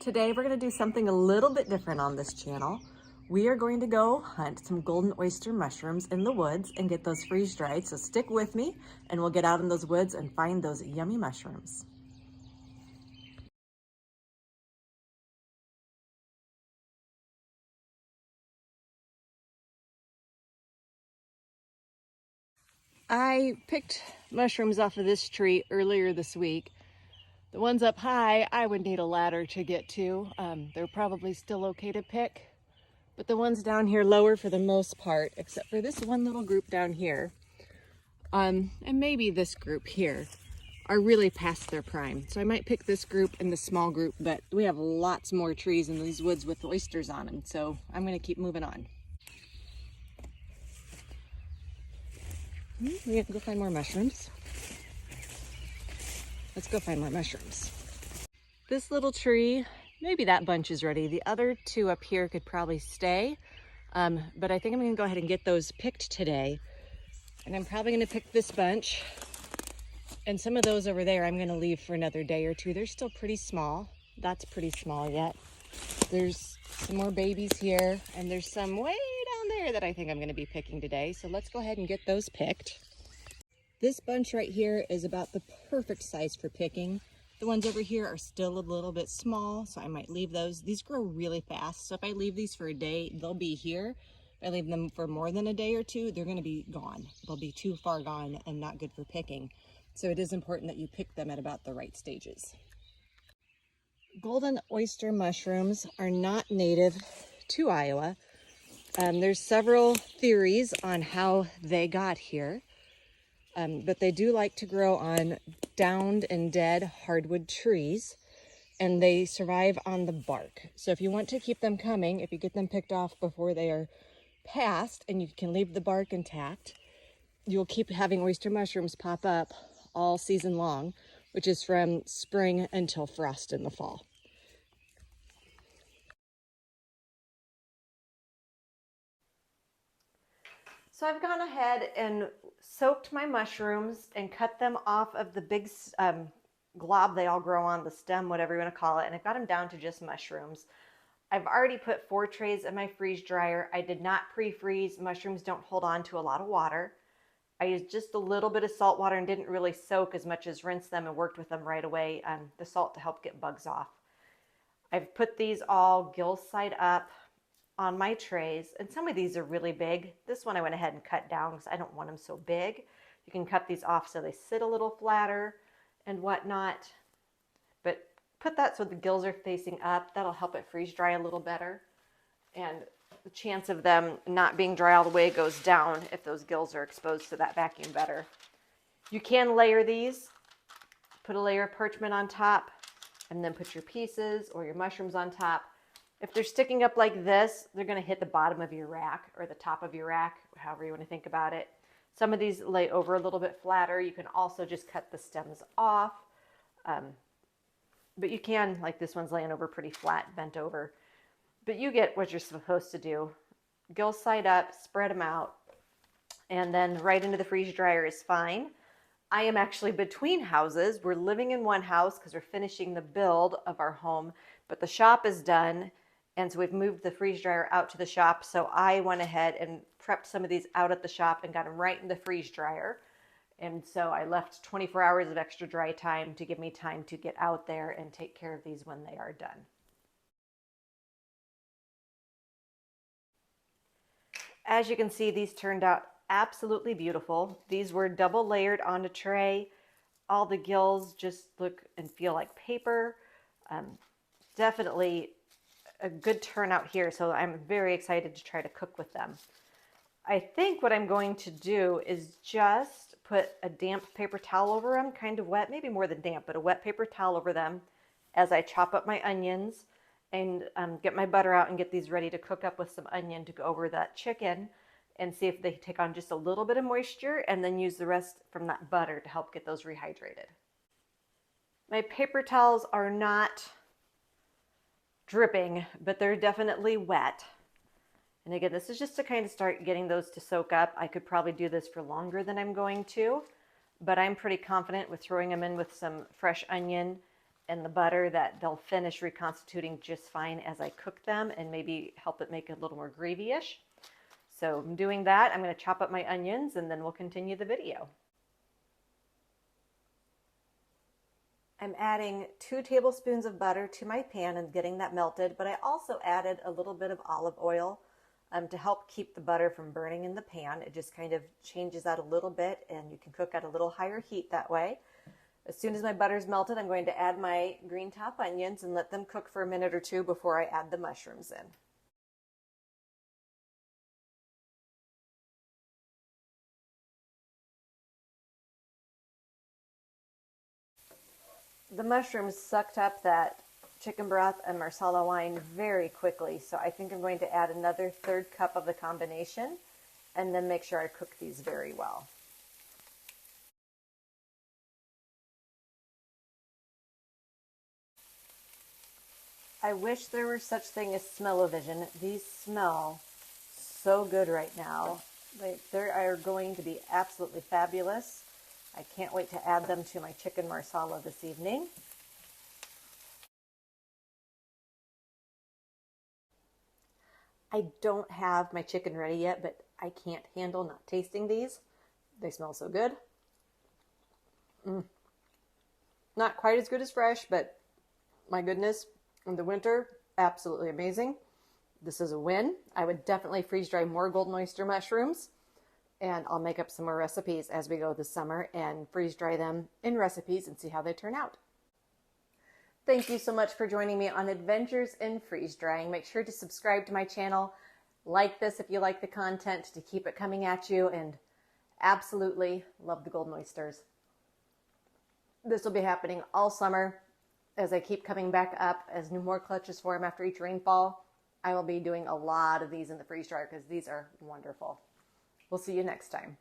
Today we're going to do something a little bit different on this channel. We are going to go hunt some golden oyster mushrooms in the woods and get those freeze dried. So stick with me and we'll get out in those woods and find those yummy mushrooms. I picked mushrooms off of this tree earlier this week. The ones up high, I would need a ladder to get to. They're probably still okay to pick, but the ones down here lower for the most part, except for this one little group down here, and maybe this group here, are really past their prime. So I might pick this group and the small group, but we have lots more trees in these woods with oysters on them, so I'm gonna keep moving on. We have to go find more mushrooms. Let's go find more mushrooms. This little tree, maybe that bunch is ready. The other two up here could probably stay, but I think I'm gonna go ahead and get those picked today. And I'm probably gonna pick this bunch. And some of those over there I'm gonna leave for another day or two. They're still pretty small. That's pretty small yet. There's some more babies here, and there's some way down there that I think I'm gonna be picking today. So let's go ahead and get those picked. This bunch right here is about the perfect size for picking. The ones over here are still a little bit small, so I might leave those. These grow really fast, so if I leave these for a day, they'll be here. If I leave them for more than a day or two, they're gonna be gone. They'll be too far gone and not good for picking. So it is important that you pick them at about the right stages. Golden oyster mushrooms are not native to Iowa. There's several theories on how they got here. But they do like to grow on downed and dead hardwood trees, and they survive on the bark. So if you want to keep them coming, if you get them picked off before they are past and you can leave the bark intact, you'll keep having oyster mushrooms pop up all season long, which is from spring until frost in the fall. So I've gone ahead and soaked my mushrooms and cut them off of the big glob they all grow on, the stem, whatever you want to call it, and I've got them down to just mushrooms. I've already put 4 trays in my freeze dryer. I did not pre-freeze. Mushrooms don't hold on to a lot of water. I used just a little bit of salt water and didn't really soak as much as rinse them, and worked with them right away, the salt to help get bugs off. I've put these all gill side up on my trays, and some of these are really big. This one I went ahead and cut down because I don't want them so big. You can cut these off so they sit a little flatter and whatnot, but put that so the gills are facing up. That'll help it freeze dry a little better, and the chance of them not being dry all the way goes down if those gills are exposed to that vacuum better. You can layer these, put a layer of parchment on top, and then put your pieces or your mushrooms on top. If they're sticking up like this, they're going to hit the bottom of your rack or the top of your rack, however you want to think about it. Some of these lay over a little bit flatter. You can also just cut the stems off. But you can, like this one's laying over pretty flat, bent over. But you get what you're supposed to do. Gill side up, spread them out, and then right into the freeze dryer is fine. I am actually between houses. We're living in one house because we're finishing the build of our home, but the shop is done. And so we've moved the freeze dryer out to the shop. So I went ahead and prepped some of these out at the shop and got them right in the freeze dryer. And so I left 24 hours of extra dry time to give me time to get out there and take care of these when they are done. As you can see, these turned out absolutely beautiful. These were double layered on a tray. All the gills just look and feel like paper. Definitely a good turnout here, so I'm very excited to try to cook with them. I think what I'm going to do is just put a damp paper towel over them, kind of wet, maybe more than damp, but a wet paper towel over them as I chop up my onions and get my butter out and get these ready to cook up with some onion to go over that chicken and see if they take on just a little bit of moisture, and then use the rest from that butter to help get those rehydrated. My paper towels are not dripping, but they're definitely wet. And again, this is just to kind of start getting those to soak up. I could probably do this for longer than I'm going to, but I'm pretty confident with throwing them in with some fresh onion and the butter that they'll finish reconstituting just fine as I cook them and maybe help it make it a little more gravy-ish. So I'm doing that. I'm going to chop up my onions and then we'll continue the video. I'm adding 2 tablespoons of butter to my pan and getting that melted, but I also added a little bit of olive oil to help keep the butter from burning in the pan. It just kind of changes that a little bit and you can cook at a little higher heat that way. As soon as my butter's melted, I'm going to add my green top onions and let them cook for a minute or two before I add the mushrooms in. The mushrooms sucked up that chicken broth and marsala wine very quickly, so I think I'm going to add another 1/3 cup of the combination and then make sure I cook these very well. I wish there were such thing as smell-o-vision. These smell so good right now. They are going to be absolutely fabulous. I can't wait to add them to my chicken marsala this evening. I don't have my chicken ready yet, but I can't handle not tasting these. They smell so good. Not quite as good as fresh, but my goodness, in the winter, absolutely amazing. This is a win. I would definitely freeze dry more golden oyster mushrooms, and I'll make up some more recipes as we go this summer and freeze dry them in recipes and see how they turn out. Thank you so much for joining me on Adventures in Freeze Drying. Make sure to subscribe to my channel, like this if you like the content, to keep it coming at you, and absolutely love the golden oysters. This will be happening all summer as I keep coming back up, as more clutches form after each rainfall. I will be doing a lot of these in the freeze dryer because these are wonderful. We'll see you next time.